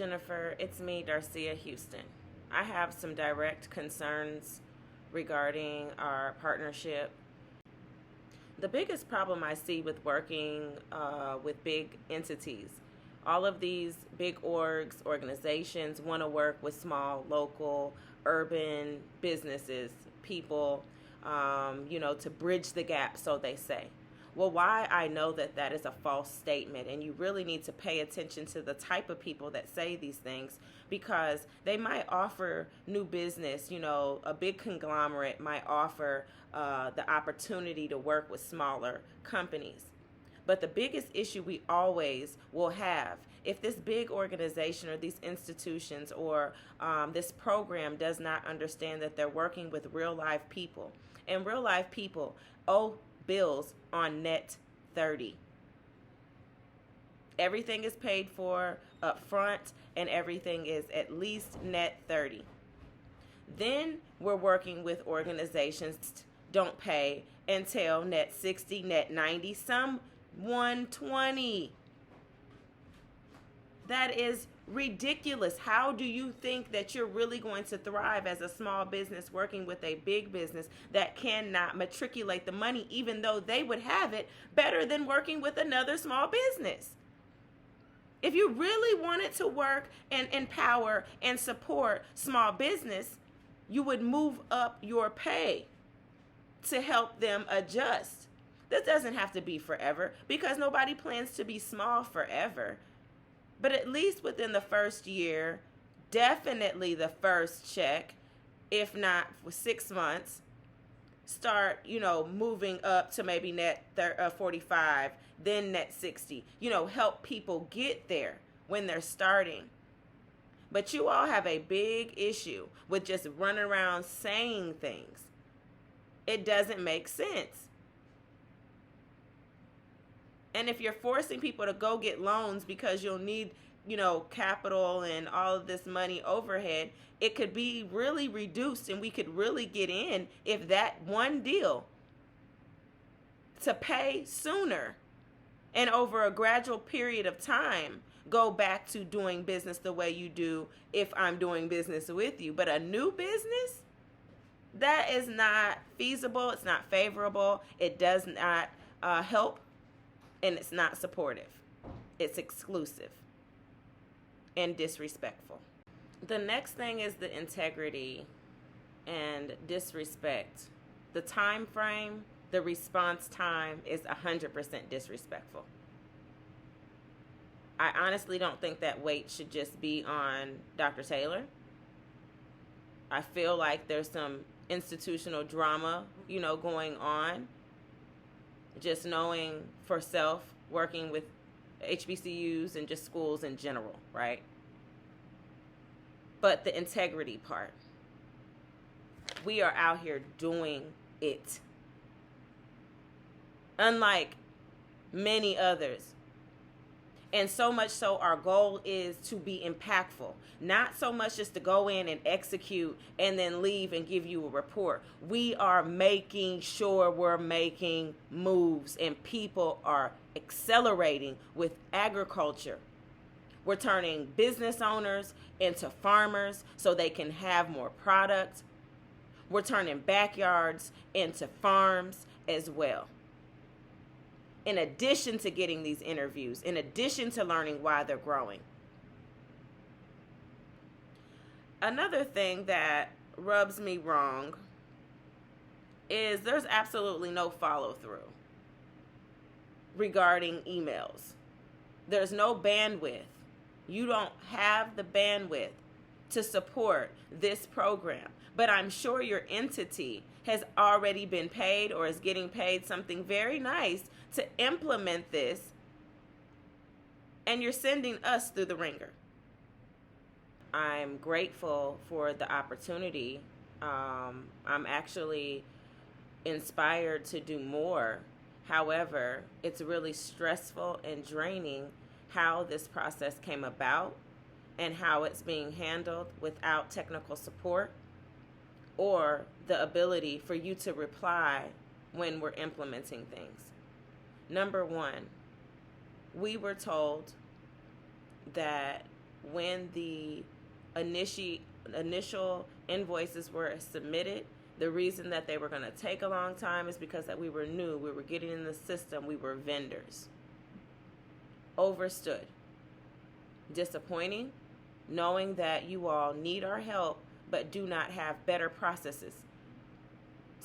Jennifer. It's me, Darciea Houston. I have some direct concerns regarding our partnership. The biggest problem I see with working with big entities, all of these big organizations want to work with small, local, urban businesses, people, to bridge the gap, so they say. Well, why I know that that is a false statement, and you really need to pay attention to the type of people that say these things, because they might offer new business. A big conglomerate might offer the opportunity to work with smaller companies. But the biggest issue we always will have, if this big organization or these institutions or this program does not understand that they're working with real live people, and real live people owe bills on net 30. Everything is paid for up front, and everything is at least net 30. Then we're working with organizations don't pay until net 60, net 90, some 120. That is ridiculous. How do you think that you're really going to thrive as a small business working with a big business that cannot matriculate the money, even though they would have it better than working with another small business? If you really wanted to work and empower and support small business, you would move up your pay to help them adjust. This doesn't have to be forever, because nobody plans to be small forever. But at least within the first year, definitely the first check, if not for 6 months, start, moving up to maybe net 45, then net 60. Help people get there when they're starting. But you all have a big issue with just running around saying things. It doesn't make sense. And if you're forcing people to go get loans because you'll need, capital and all of this money overhead, it could be really reduced, and we could really get in if that one deal to pay sooner and over a gradual period of time go back to doing business the way you do if I'm doing business with you. But a new business, that is not feasible. It's not favorable. It does not help. And it's not supportive. It's exclusive and disrespectful. The next thing is the integrity and disrespect. The time frame, the response time is 100% disrespectful. I honestly don't think that weight should just be on Dr. Taylor. I feel like there's some institutional drama, going on. Just knowing for self, working with HBCUs and just schools in general, right? But the integrity part. We are out here doing it. Unlike many others. And so much so our goal is to be impactful. Not so much just to go in and execute and then leave and give you a report. We are making sure we're making moves, and people are accelerating with agriculture. We're turning business owners into farmers so they can have more product. We're turning backyards into farms as well. In addition to getting these interviews, in addition to learning why they're growing. Another thing that rubs me wrong is there's absolutely no follow-through regarding emails. There's no bandwidth. You don't have the bandwidth to support this program. But I'm sure your entity has already been paid or is getting paid something very nice to implement this, and you're sending us through the ringer. I'm grateful for the opportunity. I'm actually inspired to do more. However, it's really stressful and draining how this process came about and how it's being handled without technical support or the ability for you to reply when we're implementing things. Number one, we were told that when the initial invoices were submitted. The reason that they were going to take a long time is because that we were new, we were getting in the system, we were vendors. Overstood. Disappointing, knowing that you all need our help but do not have better processes.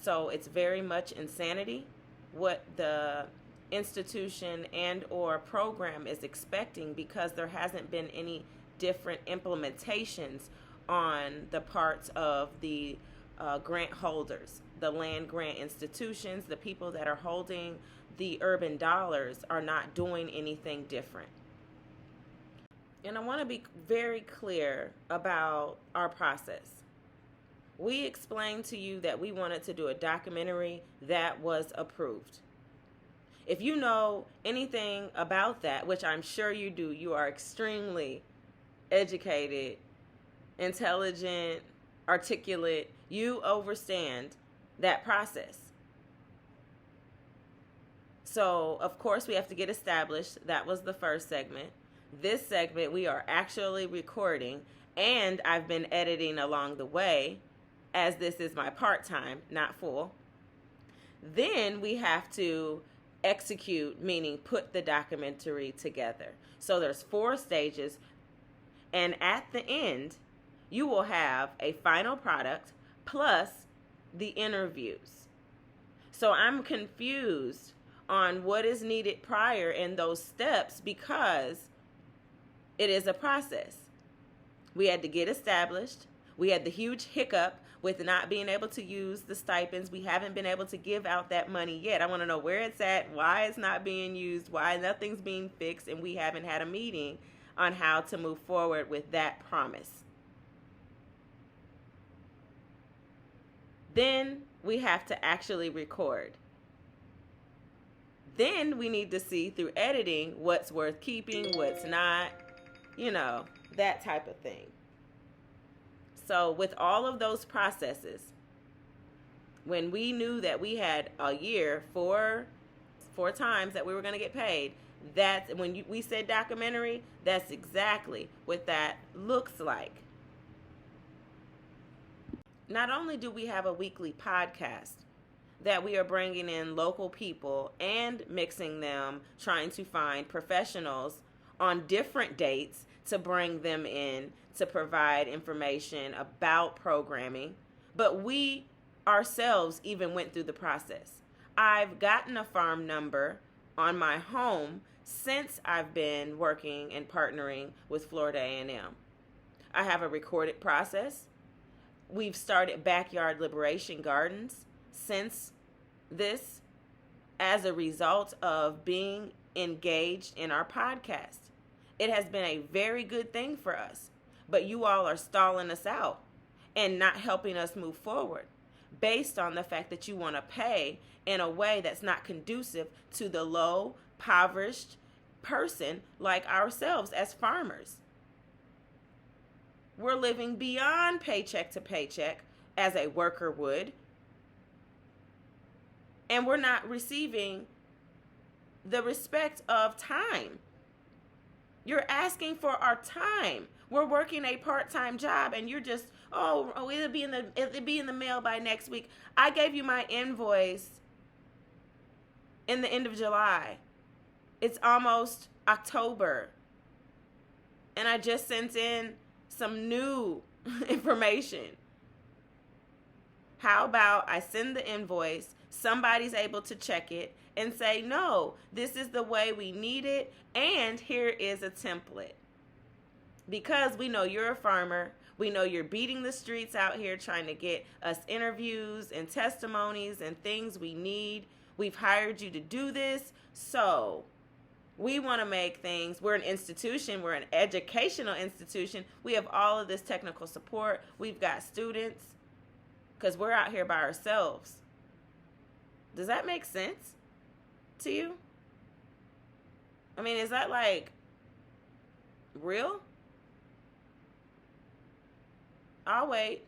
So it's very much insanity what the institution and or program is expecting, because there hasn't been any different implementations on the parts of the grant holders. The land grant institutions, the people that are holding the urban dollars, are not doing anything different. And I want to be very clear about our process. We explained to you that we wanted to do a documentary that was approved. If you know anything about that, which I'm sure you do, you are extremely educated, intelligent, articulate, you understand that process. So, of course, we have to get established. That was the first segment. This segment we are actually recording, and I've been editing along the way, as this is my part-time, not full. Then we have to execute, meaning put the documentary together. So there's 4 stages, and at the end, you will have a final product plus the interviews. So I'm confused on what is needed prior in those steps, because it is a process. We had to get established. We had the huge hiccup with not being able to use the stipends. We haven't been able to give out that money yet. I want to know where it's at, why it's not being used, why nothing's being fixed, and we haven't had a meeting on how to move forward with that promise. Then we have to actually record. Then we need to see through editing what's worth keeping, what's not, that type of thing. So with all of those processes, when we knew that we had a year, four times that we were going to get paid, that's when we said documentary, that's exactly what that looks like. Not only do we have a weekly podcast that we are bringing in local people and mixing them, trying to find professionals on different dates to bring them in to provide information about programming, but we ourselves even went through the process. I've gotten a farm number on my home since I've been working and partnering with Florida A&M. I have a recorded process. We've started backyard liberation gardens since this, as a result of being engaged in our podcast. It has been a very good thing for us, but you all are stalling us out and not helping us move forward based on the fact that you want to pay in a way that's not conducive to the low, impoverished person like ourselves as farmers. We're living beyond paycheck to paycheck as a worker would, and we're not receiving the respect of time. You're asking for our time. We're working a part-time job, and you're just, it'll be in the mail by next week. I gave you my invoice in the end of July. It's almost October, and I just sent in some new information. How about I send the invoice, somebody's able to check it and say, no, this is the way we need it, and here is a template. Because we know you're a farmer, we know you're beating the streets out here trying to get us interviews and testimonies and things we need. We've hired you to do this, so we want to make things. We're an institution. We're an educational institution. We have all of this technical support. We've got students, because we're out here by ourselves. Does that make sense to you? I mean, is that like real? I'll wait.